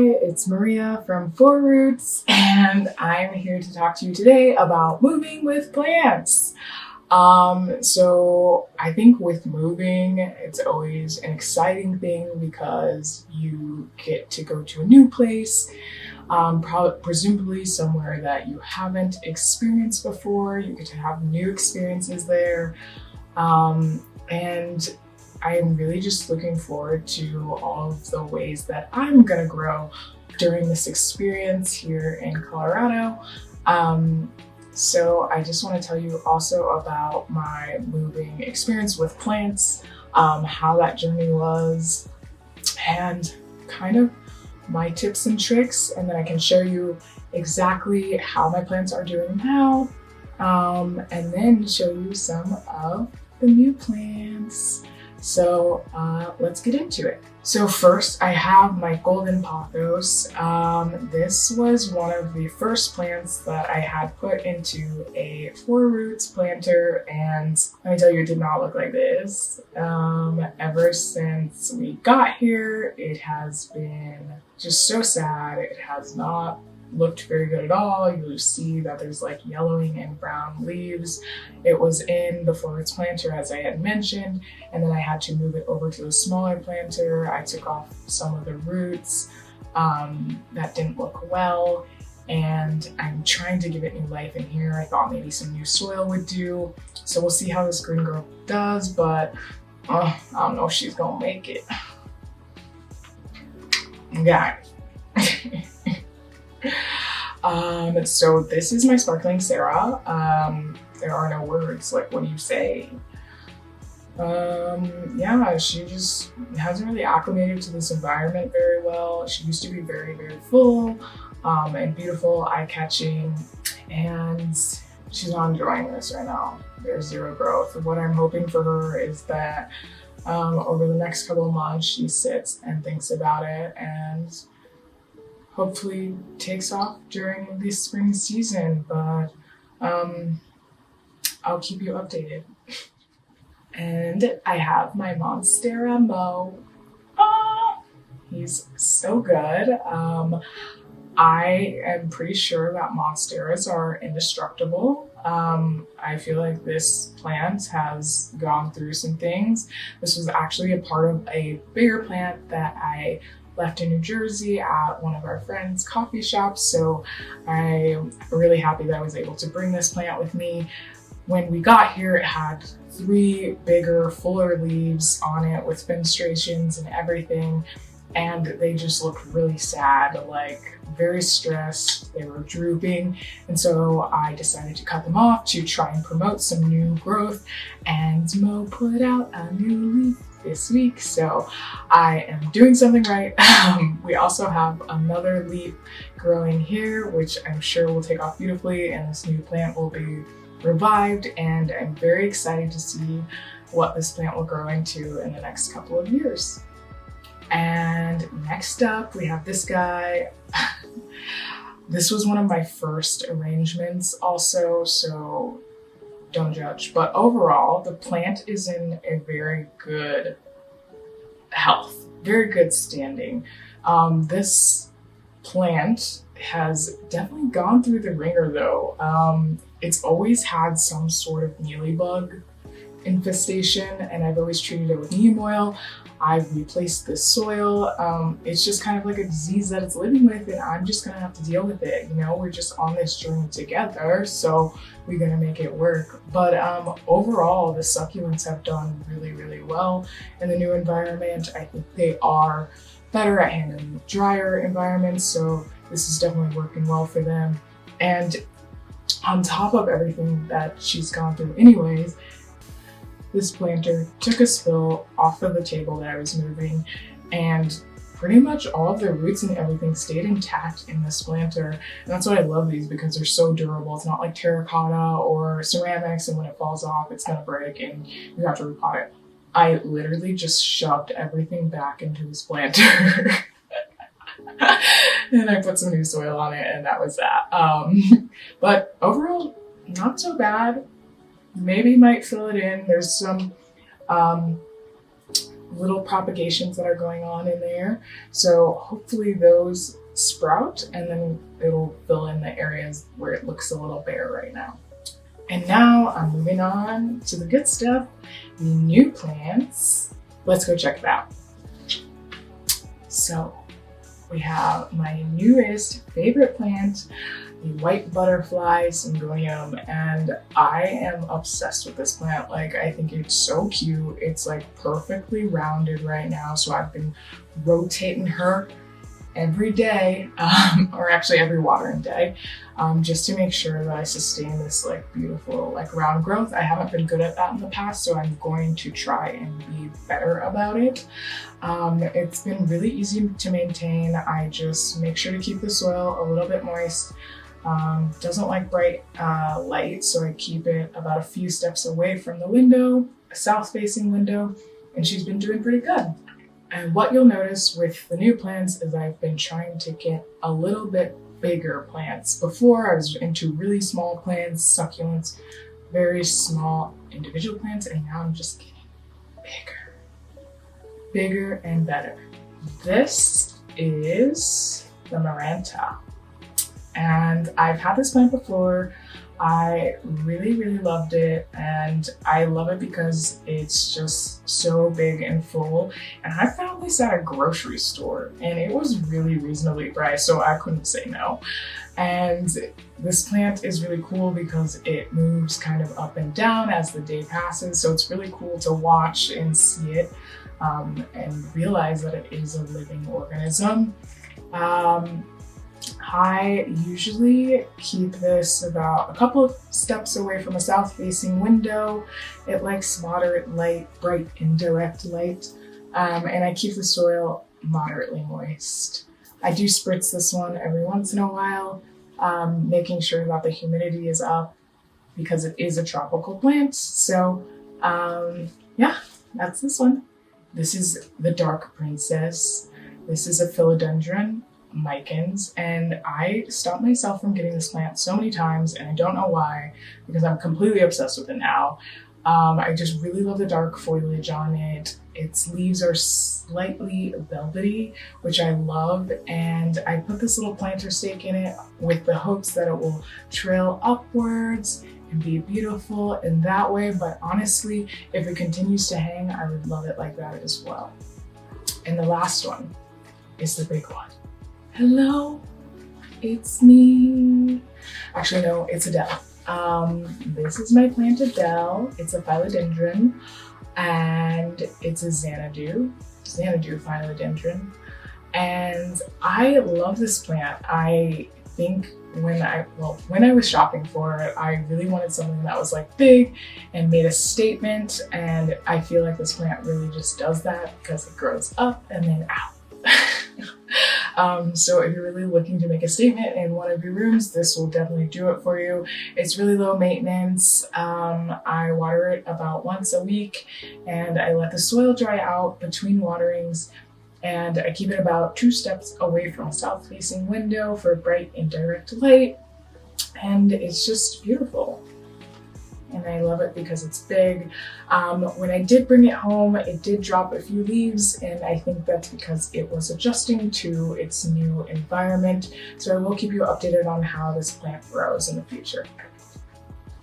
it's Maria from Four Roots, and I'm here to talk to you today about moving with plants. So I think with moving, it's always an exciting thing because you get to go to a new place, presumably somewhere that you haven't experienced before. You get to have new experiences there, and I'm really just looking forward to all of the ways that I'm gonna grow during this experience here in Colorado. So I just want to tell you also about my moving experience with plants, how that journey was, and kind of my tips and tricks, and then I can show you exactly how my plants are doing now, and then show you some of the new plants. So let's get into it. So first I have my golden pothos. This was one of the first plants that I had put into a Four Roots planter, and let me tell you, it did not look like this. Ever since we got here, it has been just so sad. It has not looked very good at all. You see that there's like yellowing and brown leaves. It was in the Four Roots planter, as I had mentioned, and then I had to move it over to a smaller planter. I took off some of the roots that didn't look well, and I'm trying to give it new life in here. I thought maybe some new soil would do. So we'll see how this green girl does, but I don't know if she's gonna make it. Yeah. So this is my sparkling Sarah. There are no words, like what do you say? Yeah, she just hasn't really acclimated to this environment very well. She used to be very, very full and beautiful, eye-catching, and she's not enjoying this right now. There's zero growth. What I'm hoping for her is that over the next couple of months she sits and thinks about it and hopefully takes off during the spring season, but I'll keep you updated. And I have my Monstera Mo. He's so good. I am pretty sure that Monsteras are indestructible. I feel like this plant has gone through some things. This was actually a part of a bigger plant that I left in New Jersey at one of our friends' coffee shops. So I'm really happy that I was able to bring this plant with me. When we got here, it had 3 bigger, fuller leaves on it with fenestrations and everything. And they just looked really sad, like very stressed. They were drooping. And so I decided to cut them off to try and promote some new growth. And Mo put out a new leaf this week, so I am doing something right. We also have another leaf growing here, which I'm sure will take off beautifully, and this new plant will be revived, and I'm very excited to see what this plant will grow into in the next couple of years. And next up we have this guy. This was one of my first arrangements also, so don't judge. But overall, the plant is in a very good health, very good standing. This plant has definitely gone through the ringer though. It's always had some sort of mealybug infestation, and I've always treated it with neem oil. I've replaced the soil. It's just kind of like a disease that it's living with, and I'm just gonna have to deal with it. You know, we're just on this journey together, so we're gonna make it work. But overall, the succulents have done really, really well in the new environment. I think they are better at handling drier environments, so this is definitely working well for them. And on top of everything that she's gone through anyways, this planter took a spill off of the table that I was moving, and pretty much all of the roots and everything stayed intact in this planter. And that's why I love these, because they're so durable. It's not like terracotta or ceramics, and when it falls off, it's gonna break and you have to repot it. I literally just shoved everything back into this planter. And I put some new soil on it, and that was that. But overall, not so bad. Maybe might fill it in. There's some little propagations that are going on in there. So hopefully those sprout and then it'll fill in the areas where it looks a little bare right now. And now I'm moving on to the good stuff, the new plants. Let's go check it out. So we have my newest favorite plant, the white butterfly syngonium, and I am obsessed with this plant. Like, I think it's so cute. It's like perfectly rounded right now, so I've been rotating her every day, or actually every watering day, just to make sure that I sustain this like beautiful like round growth. I haven't been good at that in the past, so I'm going to try and be better about it. It's been really easy to maintain. I just make sure to keep the soil a little bit moist. Doesn't like bright light, so I keep it about a few steps away from the window, a south-facing window, and she's been doing pretty good. And what you'll notice with the new plants is I've been trying to get a little bit bigger plants. Before, I was into really small plants, succulents, very small individual plants, and now I'm just getting bigger and better. This is the Maranta, and I've had this plant before. I really loved it, and I love it because it's just so big and full. And I found this at a grocery store and it was really reasonably priced, so I couldn't say no. And this plant is really cool because it moves kind of up and down as the day passes, so it's really cool to watch and see it and realize that it is a living organism. I usually keep this about a couple of steps away from a south-facing window. It likes moderate light, bright indirect light, and I keep the soil moderately moist. I do spritz this one every once in a while, making sure that the humidity is up because it is a tropical plant. So yeah, that's this one. This is the Dark Princess. This is a Philodendron Micans, and I stopped myself from getting this plant so many times, and I don't know why, because I'm completely obsessed with it now. I just really love the dark foliage on it. Its leaves are slightly velvety, which I love, and I put this little planter stake in it with the hopes that it will trail upwards and be beautiful in that way, but honestly, if it continues to hang, I would love it like that as well. And the last one is the big one. Hello, it's me. Actually, no, it's Adele. This is my plant Adele. It's a philodendron, and it's a Xanadu philodendron. And I love this plant. I think when I was shopping for it, I really wanted something that was like big and made a statement. And I feel like this plant really just does that because it grows up and then out. So if you're really looking to make a statement in one of your rooms, this will definitely do it for you. It's really low maintenance. I water it about once a week, and I let the soil dry out between waterings, and I keep it about 2 steps away from a south-facing window for bright indirect light, and it's just beautiful. And I love it because it's big. When I did bring it home, it did drop a few leaves, and I think that's because it was adjusting to its new environment. So I will keep you updated on how this plant grows in the future.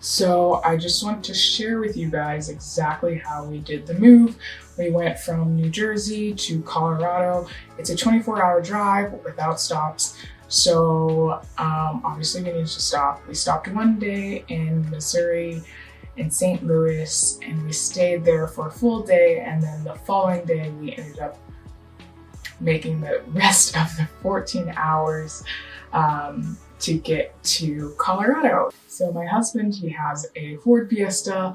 So I just want to share with you guys exactly how we did the move. We went from New Jersey to Colorado. It's a 24-hour drive without stops. So obviously we need to stop. We stopped one day in Missouri, in St. Louis, and we stayed there for a full day. And then the following day, we ended up making the rest of the 14 hours to get to Colorado. So my husband, he has a Ford Fiesta,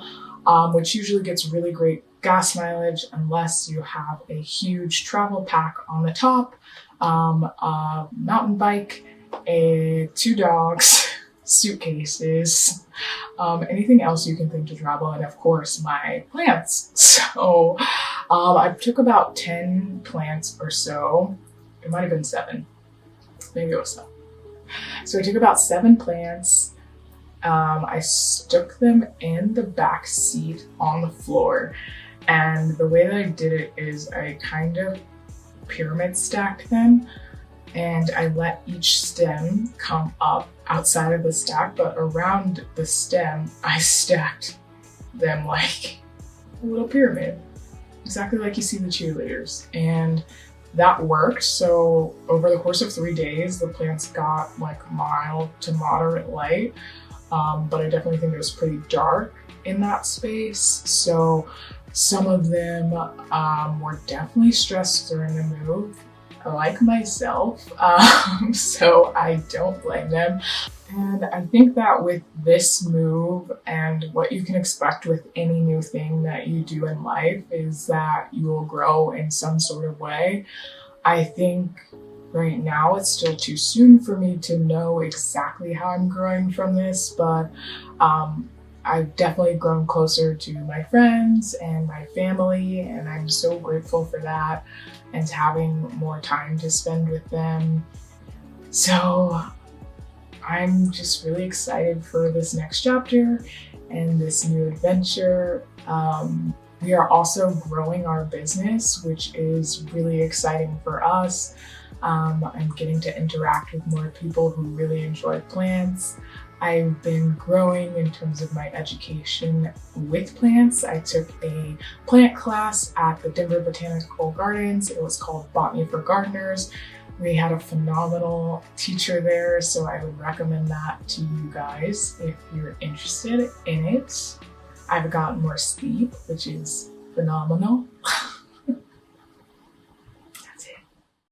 which usually gets really great gas mileage unless you have a huge travel pack on the top, a mountain bike, 2 dogs, suitcases, anything else you can think to travel, and of course my plants. So I took about 10 plants or so. It might have been 7, maybe it was 7. So I took about 7 plants. I stuck them in the back seat on the floor, And the way that I did it is I kind of pyramid stacked them, and I let each stem come up outside of the stack, but around the stem, I stacked them like a little pyramid, exactly like you see the cheerleaders. And that worked. So over the course of 3 days, the plants got like mild to moderate light, but I definitely think it was pretty dark in that space. So some of them were definitely stressed during the move, like myself, so I don't blame them. And I think that with this move and what you can expect with any new thing that you do in life is that you will grow in some sort of way. I think right now it's still too soon for me to know exactly how I'm growing from this, but I've definitely grown closer to my friends and my family, and I'm so grateful for that and having more time to spend with them. So I'm just really excited for this next chapter and this new adventure. We are also growing our business, which is really exciting for us. I'm getting to interact with more people who really enjoy plants. I've been growing in terms of my education with plants. I took a plant class at the Denver Botanical Gardens. It was called Botany for Gardeners. We had a phenomenal teacher there, so I would recommend that to you guys if you're interested in it. I've gotten more sleep, which is phenomenal.